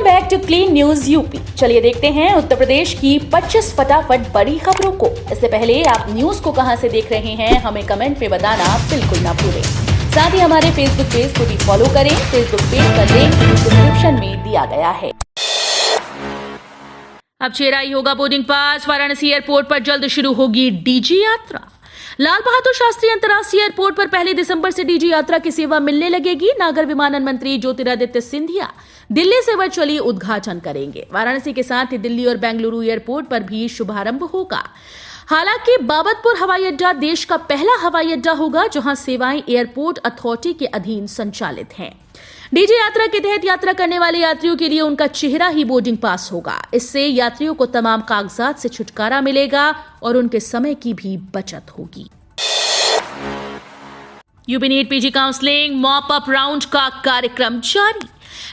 Back to clean news UP. चलिए देखते हैं उत्तर प्रदेश की 25 फटाफट बड़ी खबरों को। इससे पहले आप न्यूज को कहां से देख रहे हैं हमें कमेंट में बताना बिल्कुल ना भूलें। साथ ही हमारे फेसबुक पेज को भी फॉलो करें। फेसबुक पेज का लिंक डिस्क्रिप्शन में दिया गया है। अब चेराई होगा बोर्डिंग पास। वाराणसी एयरपोर्ट पर जल्द शुरू होगी डीजी यात्रा। लाल बहादुर शास्त्री अंतर्राष्ट्रीय एयरपोर्ट पर 1 दिसंबर से डीजी यात्रा की सेवा मिलने लगेगी। नागर विमानन मंत्री ज्योतिरादित्य सिंधिया दिल्ली से वर्चुअली उद्घाटन करेंगे। वाराणसी के साथ ही दिल्ली और बेंगलुरु एयरपोर्ट पर भी शुभारंभ होगा। हालांकि बाबतपुर हवाई अड्डा देश का पहला हवाई अड्डा होगा जहां सेवाएं एयरपोर्ट अथॉरिटी के अधीन संचालित हैं। डीजी यात्रा के तहत यात्रा करने वाले यात्रियों के लिए उनका चेहरा ही बोर्डिंग पास होगा। इससे यात्रियों को तमाम कागजात से छुटकारा मिलेगा और उनके समय की भी बचत होगी। UP NEET PG counselling mop up round का कार्यक्रम जारी।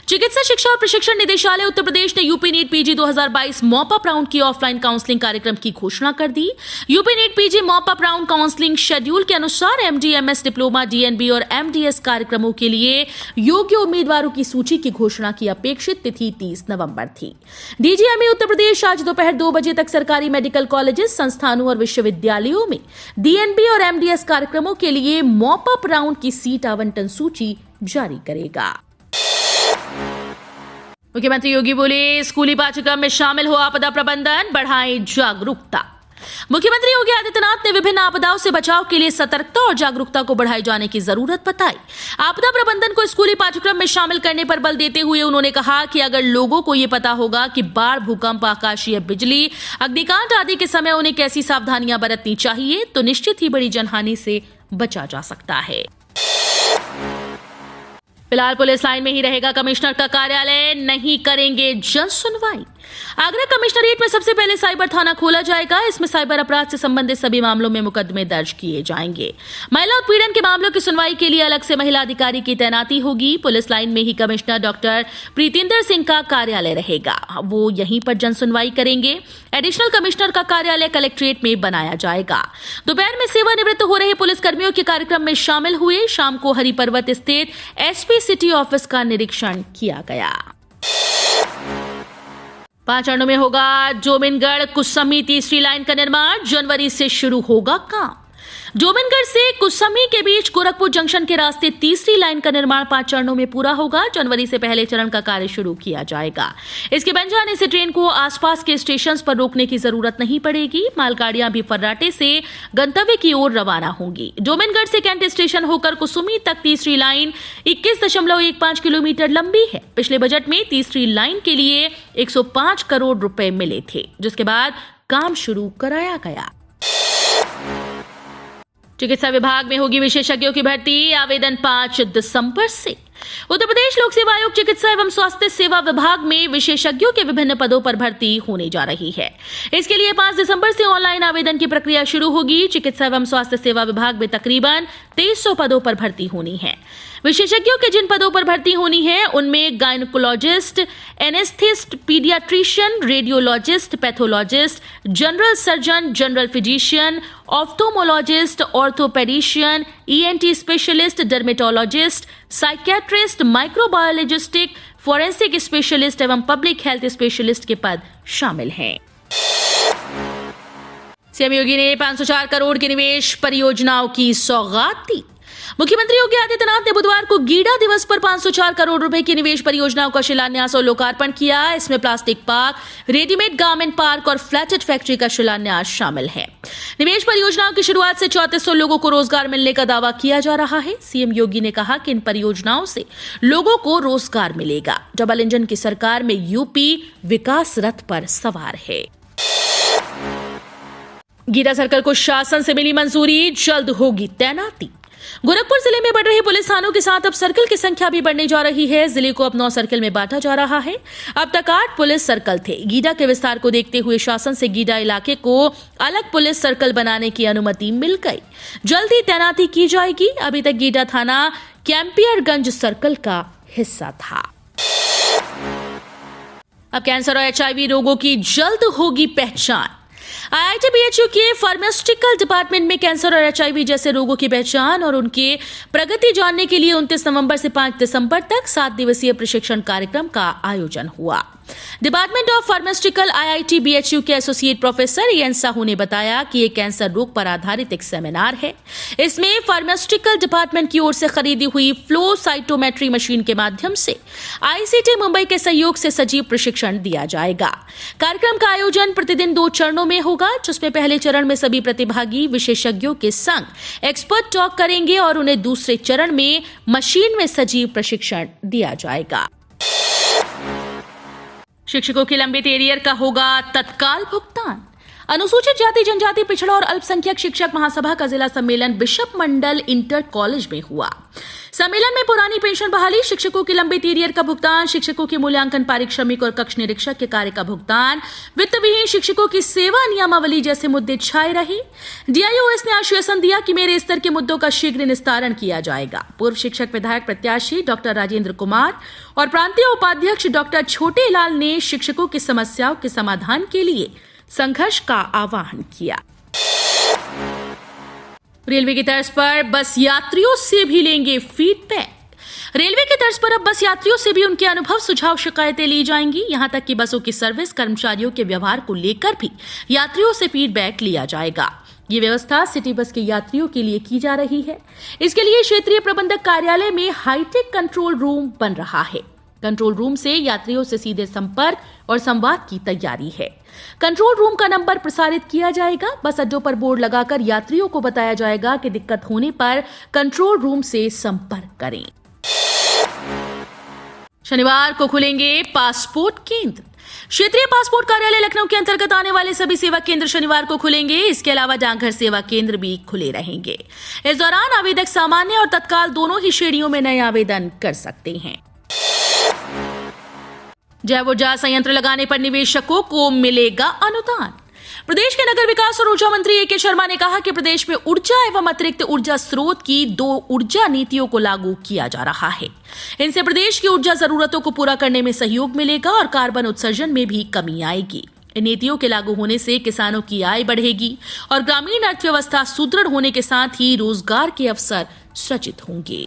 चिकित्सा शिक्षा और प्रशिक्षण निदेशालय उत्तर प्रदेश ने UP NEET PG 2022 mop up round की ऑफलाइन काउंसलिंग कार्यक्रम की घोषणा कर दी। UP NEET PG mop up round counselling schedule के अनुसार एमडी, एमएस डिप्लोमा, डीएनबी और एमडीएस कार्यक्रमों के लिए योग्य उम्मीदवारों की सूची की घोषणा की अपेक्षित तिथि 30 नवंबर थी। डीजीएमई उत्तर प्रदेश आज दोपहर 2 बजे तक सरकारी मेडिकल कॉलेजेस, संस्थानों और विश्वविद्यालयों में डीएनबी और एमडीएस कार्यक्रमों के लिए मॉप अप राउंड की सीट आवंटन सूची जारी करेगा। मुख्यमंत्री योगी बोले, स्कूली पाठ्यक्रम में शामिल हो आपदा प्रबंधन, बढ़ाएं जागरूकता। मुख्यमंत्री योगी आदित्यनाथ ने विभिन्न आपदाओं से बचाव के लिए सतर्कता और जागरूकता को बढ़ाए जाने की जरूरत बताई। आपदा प्रबंधन को स्कूली पाठ्यक्रम में शामिल करने पर बल देते हुए उन्होंने कहा कि अगर लोगों को ये पता होगा कि बाढ़, भूकंप, आकाशीय बिजली, अग्निकांड आदि के समय उन्हें कैसी सावधानियां बरतनी चाहिए तो निश्चित ही बड़ी जनहानि से बचा जा सकता है। फिलहाल पुलिस लाइन में ही रहेगा कमिश्नर का कार्यालय, नहीं करेंगे जन सुनवाई। आगरा कमिश्नरेट में सबसे पहले साइबर थाना खोला जाएगा। इसमें साइबर अपराध से संबंधित सभी मामलों में मुकदमे दर्ज किए जाएंगे। महिला उत्पीड़न के मामलों की सुनवाई के लिए अलग से महिला अधिकारी की तैनाती होगी। पुलिस लाइन में ही कमिश्नर डॉक्टर प्रीतिंदर सिंह का कार्यालय रहेगा, वो यहीं पर जन सुनवाई करेंगे। एडिशनल कमिश्नर का कार्यालय कलेक्ट्रेट में बनाया जाएगा। दोपहर में सेवानिवृत्त हो रहे पुलिसकर्मियों के कार्यक्रम में शामिल हुए। शाम को हरिपर्वत स्थित एसपी सिटी ऑफिस का निरीक्षण किया गया। 5 चरणों में होगा जोबिनगढ़ कुसमी तीसरी लाइन का निर्माण, जनवरी से शुरू होगा काम। जोबिनगढ़ से कुसमी के बीच गोरखपुर जंक्शन के रास्ते तीसरी लाइन का निर्माण 5 चरणों में पूरा होगा। जनवरी से पहले चरण का कार्य शुरू किया जाएगा। इसके बन जाने से ट्रेन को आसपास के स्टेशन पर रोकने की जरूरत नहीं पड़ेगी। मालगाड़ियां भी फर्राटे से गंतव्य की ओर रवाना होंगी। जोबिनगढ़ से कैंट स्टेशन होकर कुसमी तक तीसरी लाइन 21.15 किलोमीटर लंबी है। पिछले बजट में तीसरी लाइन के लिए 105 करोड़ रुपए मिले थे, जिसके बाद काम शुरू कराया गया। चिकित्सा विभाग में होगी विशेषज्ञों की भर्ती, आवेदन 5 दिसंबर से। उत्तर प्रदेश लोक सेवा आयोग चिकित्सा एवं स्वास्थ्य सेवा विभाग में विशेषज्ञों के विभिन्न पदों पर भर्ती होने जा रही है। इसके लिए 5 दिसंबर से ऑनलाइन आवेदन की प्रक्रिया शुरू होगी। चिकित्सा एवं स्वास्थ्य सेवा विभाग में तकरीबन 2300 पदों पर भर्ती होनी है। विशेषज्ञों के जिन पदों पर भर्ती होनी है उनमें gynaecologist, anaesthetist, paediatrician, radiologist, pathologist, general surgeon, general physician, ophthalmologist, orthopedician, ENT specialist, dermatologist, psychiatrist, microbiologist, forensic specialist एवं पब्लिक हेल्थ स्पेशलिस्ट के पद शामिल हैं। सीएम योगी ने 504 करोड़ की निवेश परियोजनाओं की सौगात दी। मुख्यमंत्री योगी आदित्यनाथ ने बुधवार को गीडा दिवस पर 504 करोड़ रुपए की निवेश परियोजनाओं का शिलान्यास और लोकार्पण किया। इसमें plastic park, readymade garment park और फ्लैटेड फैक्ट्री का शिलान्यास शामिल है। निवेश परियोजनाओं की शुरुआत से 3400 लोगों को रोजगार मिलने का दावा किया जा रहा है। सीएम योगी ने कहा कि इन परियोजनाओं से लोगों को रोजगार मिलेगा। डबल इंजन की सरकार में यूपी विकास रथ पर सवार है। गीडा सर्कल को शासन से मिली मंजूरी, जल्द होगी तैनाती। गोरखपुर जिले में बढ़ रहे पुलिस थानों के साथ अब सर्कल की संख्या भी बढ़ने जा रही है। जिले को अब 9 सर्कल में बांटा जा रहा है। अब तक 8 पुलिस सर्कल थे। गीडा के विस्तार को देखते हुए शासन से गीडा इलाके को अलग पुलिस सर्कल बनाने की अनुमति मिल गई। जल्द ही तैनाती की जाएगी। अभी तक गीडा थाना कैंपियरगंज सर्कल का हिस्सा था। अब कैंसर और एचआईवी रोगों की जल्द होगी पहचान। IIT BHU के फार्मास्यूटिकल डिपार्टमेंट में कैंसर और HIV जैसे रोगों की पहचान और उनके प्रगति जानने के लिए 29 नवंबर से 5 दिसंबर तक 7 दिवसीय प्रशिक्षण कार्यक्रम का आयोजन हुआ। Department of pharmaceutical IIT BHU के एसोसिएट प्रोफेसर एन साहू ने बताया कि ये कैंसर रोग पर आधारित एक सेमिनार है। इसमें फार्मास्यूटिकल डिपार्टमेंट की ओर से खरीदी हुई फ्लो साइटोमेट्री मशीन के माध्यम से ICT मुंबई के सहयोग से सजीव प्रशिक्षण दिया जाएगा। कार्यक्रम का आयोजन प्रतिदिन 2 चरणों में होगा, जिसमें पहले चरण में सभी प्रतिभागी विशेषज्ञों के संग एक्सपर्ट टॉक करेंगे और उन्हें दूसरे चरण में मशीन में सजीव प्रशिक्षण दिया जाएगा। शिक्षकों के लंबित एरियर का होगा तत्काल भुगतान। अनुसूचित जाति जनजाति पिछड़ा और अल्पसंख्यक शिक्षक महासभा का जिला सम्मेलन बिशप मंडल इंटर कॉलेज में हुआ। सम्मेलन में पुरानी पेंशन बहाली, शिक्षकों के लंबित एरियर का भुगतान, शिक्षकों के मूल्यांकन, पारिश्रमिक और कक्ष निरीक्षक के कार्य का भुगतान, वित्त विहीन शिक्षकों की सेवा नियमावली जैसे मुद्दे छाए रहे। DIOS ने आश्वासन दिया कि मेरे स्तर के मुद्दों का शीघ्र निस्तारण किया जाएगा। पूर्व शिक्षक विधायक प्रत्याशी डॉक्टर राजेंद्र कुमार और प्रांतीय उपाध्यक्ष डॉक्टर छोटे लाल ने शिक्षकों की समस्याओं के समाधान के लिए संघर्ष का आह्वान किया। रेलवे की तर्ज पर बस यात्रियों से भी लेंगे फीडबैक। रेलवे की तर्ज पर अब बस यात्रियों से भी उनके अनुभव, सुझाव, शिकायतें ली जाएंगी। यहां तक कि बसों की सर्विस, कर्मचारियों के व्यवहार को लेकर भी यात्रियों से फीडबैक लिया जाएगा। ये व्यवस्था सिटी बस के यात्रियों के लिए की जा रही है। इसके लिए क्षेत्रीय प्रबंधक कार्यालय में हाईटेक कंट्रोल रूम बन रहा है। कंट्रोल रूम से यात्रियों से सीधे संपर्क और संवाद की तैयारी है। कंट्रोल रूम का नंबर प्रसारित किया जाएगा। बस अड्डों पर बोर्ड लगाकर यात्रियों को बताया जाएगा कि दिक्कत होने पर कंट्रोल रूम से संपर्क करें। शनिवार को खुलेंगे पासपोर्ट केंद्र। क्षेत्रीय पासपोर्ट कार्यालय लखनऊ के अंतर्गत आने वाले सभी सेवा केंद्र शनिवार को खुलेंगे। इसके अलावा डाकघर सेवा केंद्र भी खुले रहेंगे। इस दौरान आवेदक सामान्य और तत्काल दोनों ही श्रेणियों में नए आवेदन कर सकते हैं। जैव ऊर्जा संयंत्र लगाने पर निवेशकों को मिलेगा अनुदान। प्रदेश के नगर विकास और ऊर्जा मंत्री A.K. शर्मा ने कहा कि प्रदेश में ऊर्जा एवं अतिरिक्त ऊर्जा स्रोत की 2 ऊर्जा नीतियों को लागू किया जा रहा है। इनसे प्रदेश की ऊर्जा जरूरतों को पूरा करने में सहयोग मिलेगा और कार्बन उत्सर्जन में भी कमी आएगी। इन नीतियों के लागू होने से किसानों की आय बढ़ेगी और ग्रामीण अर्थव्यवस्था सुदृढ़ होने के साथ ही रोजगार के अवसर सृजित होंगे।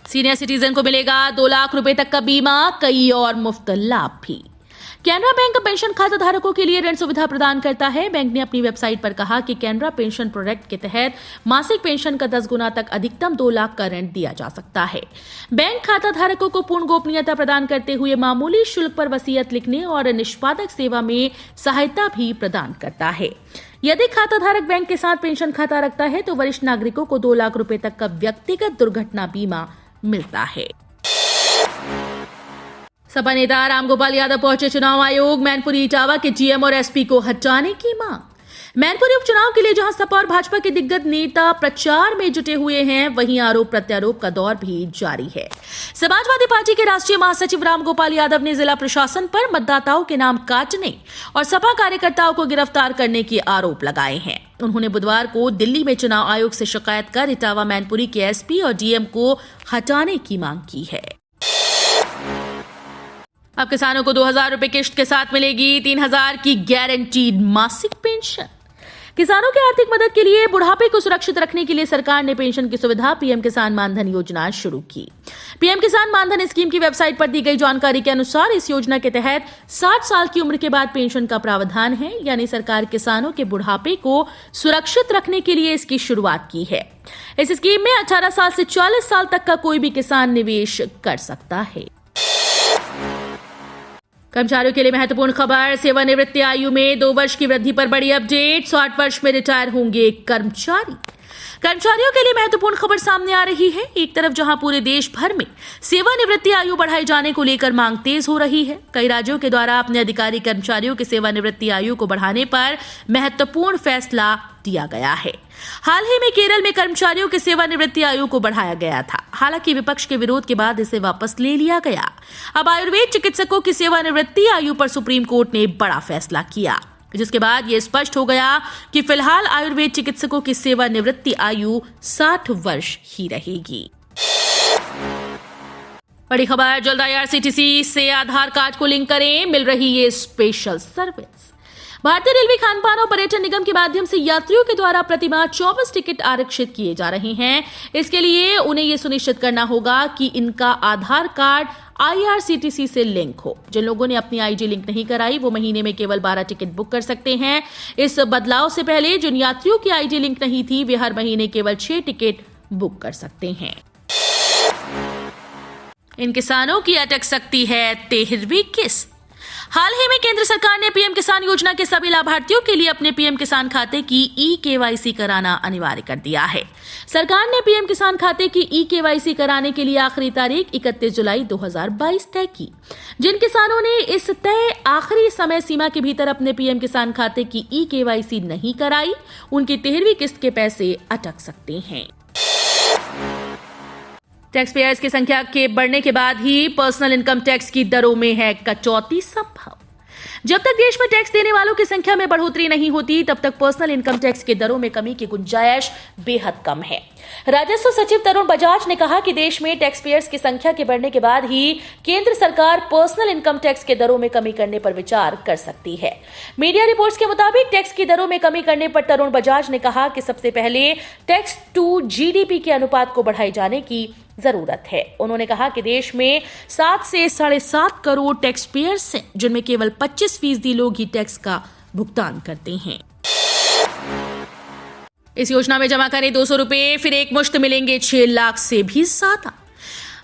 सीनियर सिटीजन को मिलेगा 2 लाख रुपए तक का बीमा, कई और मुफ्त लाभ भी। कैनरा बैंक पेंशन खाता धारकों के लिए ऋण सुविधा प्रदान करता है। बैंक ने अपनी वेबसाइट पर कहा कि कैनरा पेंशन प्रोडक्ट के तहत मासिक पेंशन का 10 गुना तक अधिकतम 2 लाख का ऋण दिया जा सकता है। बैंक खाता धारकों को पूर्ण गोपनीयता प्रदान करते हुए मामूली शुल्क पर वसीयत लिखने और निष्पादक सेवा में सहायता भी प्रदान करता है। यदि खाता धारक बैंक के साथ पेंशन खाता रखता है तो वरिष्ठ नागरिकों को 2 लाख रुपए तक का व्यक्तिगत दुर्घटना बीमा मिलता है। सपा नेता रामगोपाल यादव पहुंचे चुनाव आयोग। मैनपुरी इटावा के GM और SP को हटाने की मांग। मैनपुरी उपचुनाव के लिए जहां सपा और भाजपा के दिग्गज नेता प्रचार में जुटे हुए हैं, वहीं आरोप प्रत्यारोप का दौर भी जारी है। समाजवादी पार्टी के राष्ट्रीय महासचिव रामगोपाल यादव ने जिला प्रशासन पर मतदाताओं के नाम काटने और सपा कार्यकर्ताओं को गिरफ्तार करने के आरोप लगाए हैं। उन्होंने बुधवार को दिल्ली में चुनाव आयोग से शिकायत कर इटावा मैनपुरी के SP और DM को हटाने की मांग की है। अब किसानों को 2000 रुपए किश्त के साथ मिलेगी 3000 की गारंटीड मासिक पेंशन। किसानों की आर्थिक मदद के लिए बुढ़ापे को सुरक्षित रखने के लिए सरकार ने पेंशन की सुविधा PM किसान मानधन योजना शुरू की। PM किसान मानधन स्कीम की वेबसाइट पर दी गई जानकारी के अनुसार इस योजना के तहत 60 साल की उम्र के बाद पेंशन का प्रावधान है, यानी सरकार किसानों के बुढ़ापे को सुरक्षित रखने के लिए इसकी शुरुआत की है। इस स्कीम में 18 साल से 40 साल तक का कोई भी किसान निवेश कर सकता है। कर्मचारियों के लिए महत्वपूर्ण खबर, सेवानिवृत्ति आयु में 2 वर्ष की वृद्धि पर बड़ी अपडेट। 60 वर्ष में रिटायर होंगे कर्मचारी। कर्मचारियों के लिए महत्वपूर्ण खबर सामने आ रही है। एक तरफ जहां पूरे देश भर में सेवानिवृत्ति आयु बढ़ाए जाने को लेकर मांग तेज हो रही है, कई राज्यों के द्वारा अपने अधिकारी कर्मचारियों की सेवानिवृत्ति आयु को बढ़ाने पर महत्वपूर्ण फैसला दिया गया है। हाल ही में केरल में कर्मचारियों की सेवानिवृत्ति आयु को बढ़ाया गया था। हालांकि विपक्ष के विरोध के बाद इसे वापस ले लिया गया। अब आयुर्वेद चिकित्सकों की सेवानिवृत्ति आयु पर सुप्रीम कोर्ट ने बड़ा फैसला किया, जिसके बाद यह स्पष्ट हो गया कि फिलहाल आयुर्वेद चिकित्सकों की सेवानिवृत्ति आयु 60 वर्ष ही रहेगी। बड़ी खबर, जल्द IRCTC से आधार कार्ड को लिंक करें, मिल रही ये स्पेशल सर्विस। भारतीय रेलवे खानपान और पर्यटन निगम के माध्यम से यात्रियों के द्वारा प्रतिमाह 24 टिकट आरक्षित किए जा रहे हैं। इसके लिए उन्हें यह सुनिश्चित करना होगा कि इनका आधार कार्ड IRCTC से लिंक हो। जिन लोगों ने अपनी IG लिंक नहीं कराई वो महीने में केवल 12 टिकट बुक कर सकते हैं। इस बदलाव से पहले जिन यात्रियों की IG लिंक नहीं थी वे हर महीने केवल 6 टिकट बुक कर सकते हैं। इन किसानों की अटक सकती है 13वीं किस्त। हाल ही में केंद्र सरकार ने पीएम किसान योजना के सभी लाभार्थियों के लिए अपने पीएम किसान खाते की eKYC कराना अनिवार्य कर दिया है। सरकार ने पीएम किसान खाते की eKYC कराने के लिए आखिरी तारीख 31 जुलाई 2022 तय की। जिन किसानों ने इस तय आखिरी समय सीमा के भीतर अपने पीएम किसान खाते की eKYC नहीं कराई, उनकी 13वीं किस्त के पैसे अटक सकते हैं। टैक्स पेयर्स की संख्या के बढ़ने के बाद ही पर्सनल इनकम टैक्स की दरों में है कटौती संभव। जब तक देश में टैक्स देने वालों की संख्या में बढ़ोतरी नहीं होती तब तक पर्सनल इनकम टैक्स की दरों में कमी की गुंजाइश बेहद कम है। राजस्व सचिव तरुण बजाज ने कहा कि देश में टैक्स पेयर्स की संख्या के बढ़ने के बाद ही केंद्र सरकार पर्सनल इनकम टैक्स के दरों में कमी करने पर विचार कर सकती है। मीडिया रिपोर्ट्स के मुताबिक टैक्स की दरों में कमी करने पर तरुण बजाज ने कहा कि सबसे पहले टैक्स टू GDP के अनुपात को बढ़ाए जाने की जरूरत है। उन्होंने कहा कि देश में 7 से 7.5 करोड़ टैक्स पेयर्स हैं, जिनमें केवल 25% लोग ही टैक्स का भुगतान करते हैं। इस योजना में जमा करें 200 रुपए, फिर एक मुश्त मिलेंगे 6 लाख से भी ज्यादा।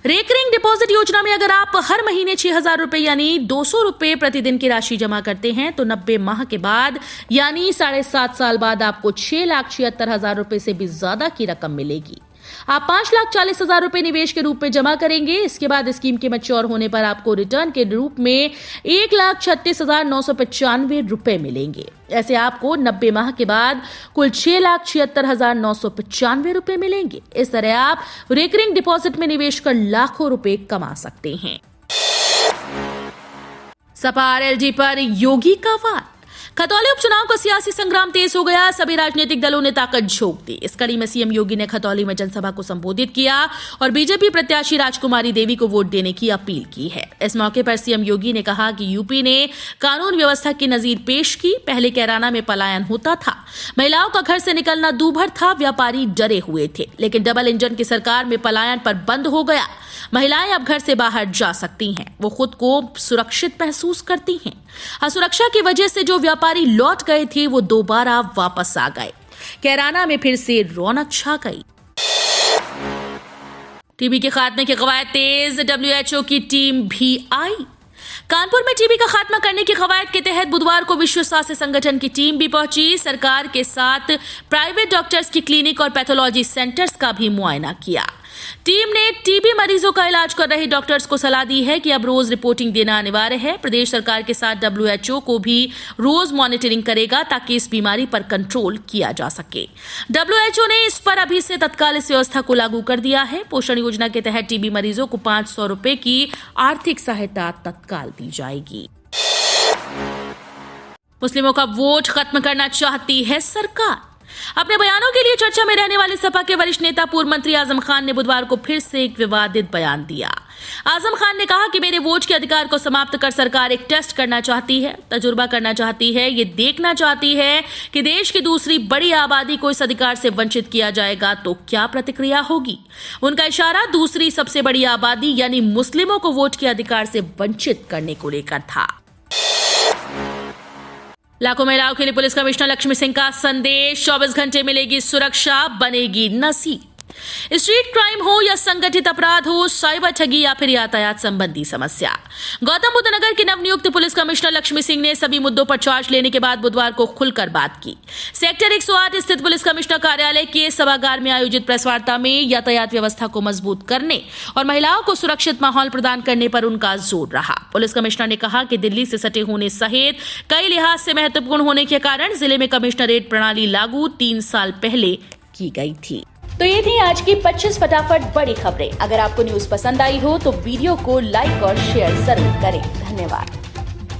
रेकरिंग डिपॉजिट योजना में अगर आप हर महीने 6,000 रुपए यानी 200 रुपए प्रतिदिन की राशि जमा करते हैं तो 90 माह के बाद यानी 7.5 साल बाद आपको 6,76,000 रुपए से भी ज्यादा की रकम मिलेगी। आप 5,40,000 रुपए निवेश के रूप में जमा करेंगे। इसके बाद स्कीम के मैच्योर होने पर आपको रिटर्न के रूप में 1,36,995 रुपए मिलेंगे। ऐसे आपको 90 माह के बाद कुल 6,76,995 रुपए मिलेंगे। इस तरह आप रेकरिंग डिपॉजिट में निवेश कर लाखों रुपए कमा सकते हैं। सपा RLD पर योगी का वार। खतौली उपचुनाव का सियासी संग्राम तेज हो गया। सभी राजनीतिक दलों ने ताकत झोंक दी। इस कड़ी में सीएम योगी ने खतौली में जनसभा को संबोधित किया और बीजेपी प्रत्याशी राजकुमारी देवी को वोट देने की अपील की है। इस मौके पर सीएम योगी ने कहा कि यूपी ने कानून व्यवस्था की नजीर पेश की। पहले कैराना में पलायन होता था, महिलाओं का घर से निकलना दूभर था, व्यापारी डरे हुए थे, लेकिन डबल इंजन की सरकार में पलायन पर बंद हो गया। महिलाएं अब घर से बाहर जा सकती हैं, वो खुद को सुरक्षित महसूस करती हैं। असुरक्षा की वजह से जो व्यापारी लौट गए थे वो दोबारा वापस आ गए। कैराना में फिर से रौनक छा गई। टीबी के खात्मे की कवायद तेज, WHO की टीम भी आई। कानपुर में टीबी का खात्मा करने की कवायद के तहत बुधवार को विश्व स्वास्थ्य संगठन की टीम भी पहुंची। सरकार के साथ प्राइवेट डॉक्टर्स की क्लिनिक और पैथोलॉजी सेंटर्स का भी मुआयना किया। टीम ने टीबी मरीजों का इलाज कर रहे डॉक्टर्स को सलाह दी है कि अब रोज रिपोर्टिंग देना अनिवार्य है। प्रदेश सरकार के साथ WHO को भी रोज मॉनिटरिंग करेगा ताकि इस बीमारी पर कंट्रोल किया जा सके। WHO ने इस पर अभी से तत्काल इस व्यवस्था को लागू कर दिया है। पोषण योजना के तहत टीबी मरीजों को 500 रुपए की आर्थिक सहायता तत्काल दी जाएगी। मुस्लिमों का वोट खत्म करना चाहती है सरकार। अपने बयानों के लिए चर्चा में रहने वाले सपा के वरिष्ठ नेता पूर्व मंत्री आजम खान ने बुधवार को फिर से एक विवादित बयान दिया। आजम खान ने कहा कि मेरे वोट के अधिकार को समाप्त कर सरकार एक टेस्ट करना चाहती है, तजुर्बा करना चाहती है, ये देखना चाहती है कि देश की दूसरी बड़ी आबादी को इस अधिकार से वंचित किया जाएगा तो क्या प्रतिक्रिया होगी। उनका इशारा दूसरी सबसे बड़ी आबादी यानी मुस्लिमों को वोट के अधिकार से वंचित करने को लेकर था। लाखों महिलाओं के लिए पुलिस कमिश्नर लक्ष्मी सिंह का संदेश, 24 घंटे मिलेगी सुरक्षा, बनेगी नसीब। स्ट्रीट क्राइम हो या संगठित अपराध हो, साइबर ठगी या फिर यातायात संबंधी समस्या, गौतम बुद्ध नगर के नवनियुक्त पुलिस कमिश्नर लक्ष्मी सिंह ने सभी मुद्दों पर चार्ज लेने के बाद बुधवार को खुलकर बात की। सेक्टर 108 स्थित पुलिस कमिश्नर कार्यालय के सभागार में आयोजित प्रेस वार्ता में यातायात व्यवस्था को मजबूत करने और महिलाओं को सुरक्षित माहौल प्रदान करने पर उनका जोर रहा। पुलिस कमिश्नर ने कहा कि दिल्ली से सटे होने सहित कई लिहाज से महत्वपूर्ण होने के कारण जिले में कमिश्नरेट प्रणाली लागू 3 साल पहले की गई थी। तो ये थी आज की 25 फटाफट बड़ी खबरें। अगर आपको न्यूज पसंद आई हो तो वीडियो को लाइक और शेयर जरूर करें। धन्यवाद।